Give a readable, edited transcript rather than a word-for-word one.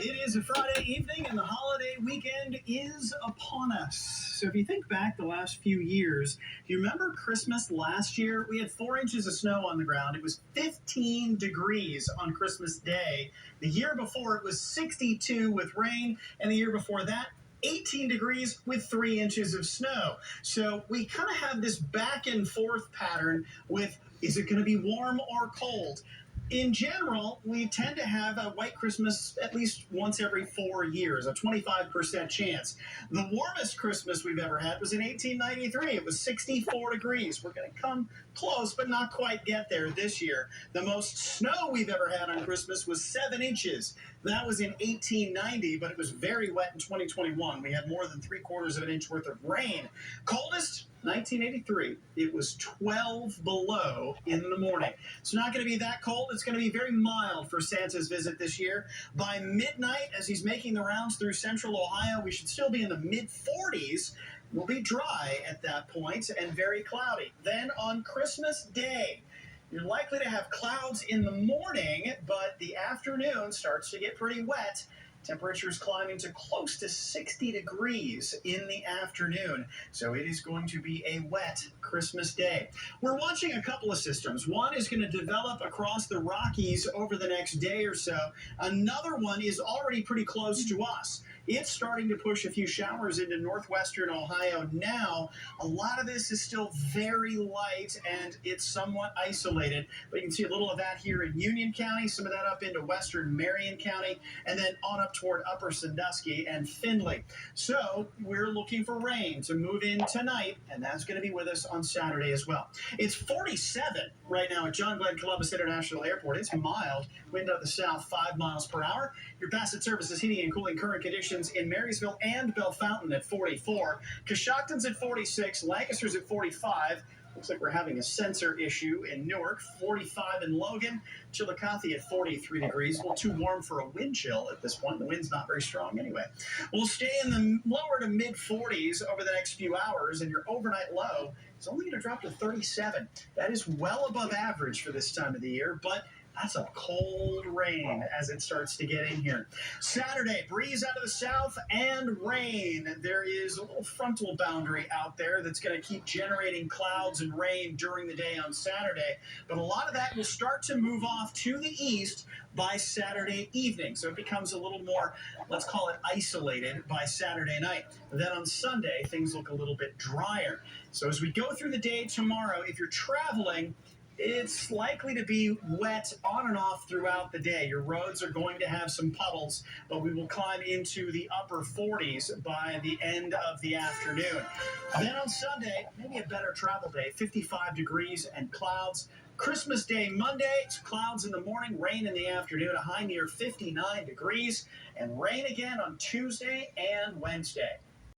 It is a Friday evening and the holiday weekend is upon us. So if you think back the last few years, do you remember Christmas last year? We had 4 inches of snow on the ground. It was 15 degrees on Christmas Day. The year before it was 62 with rain, and the year before that, 18 degrees with 3 inches of snow. So we kind of have this back and forth pattern with, is it going to be warm or cold? In general, we tend to have a white Christmas at least once every 4 years, a 25% chance. The warmest Christmas we've ever had was in 1893. It was 64 degrees. We're going to come close, but not quite get there this year. The most snow we've ever had on Christmas was 7 inches. That was in 1890, but it was very wet in 2021. We had more than 3/4 of an inch worth of rain. Coldest? 1983. It was 12 below in the morning. It's not going to be that cold. It's going to be very mild for Santa's visit this year. By midnight, as he's making the rounds through central Ohio, we should still be in the mid-40s. We'll be dry at that point and very cloudy. Then on Christmas Day, you're likely to have clouds in the morning, but the afternoon starts to get pretty wet. Temperatures climbing to close to 60 degrees in the afternoon. So it is going to be a wet Christmas Day. We're watching a couple of systems. One is going to develop across the Rockies over the next day or so. Another one is already pretty close to us. It's starting to push a few showers into northwestern Ohio now. A lot of this is still very light and it's somewhat isolated, but you can see a little of that here in Union County, some of that up into western Marion County, and then on up toward upper Sandusky and Findlay. So we're looking for rain to move in tonight, and that's going to be with us on Saturday as well. It's 47 right now at John Glenn Columbus International Airport. It's mild, wind out of the south 5 miles per hour. Your Bassett Services heating and cooling current conditions in Marysville and Bellefontaine at 44. Coshocton's at 46. Lancaster's at 45. Looks like we're having a sensor issue in Newark. 45 in Logan. Chillicothe at 43 degrees. A little too warm for a wind chill at this point. The wind's not very strong anyway. We'll stay in the lower to mid 40s over the next few hours, and your overnight low is only going to drop to 37. That is well above average for this time of the year, but that's a cold rain as it starts to get in here. Saturday, breeze out of the south and rain. There is a little frontal boundary out there that's going to keep generating clouds and rain during the day on Saturday. But a lot of that will start to move off to the east by Saturday evening. So it becomes a little more, let's call it isolated by Saturday night. Then on Sunday, things look a little bit drier. So as we go through the day tomorrow, if you're traveling, it's likely to be wet on and off throughout the day. Your roads are going to have some puddles, but we will climb into the upper 40s by the end of the afternoon. Then on Sunday, maybe a better travel day, 55 degrees and clouds. Christmas Day Monday, it's clouds in the morning, rain in the afternoon, a high near 59 degrees, and rain again on Tuesday and Wednesday.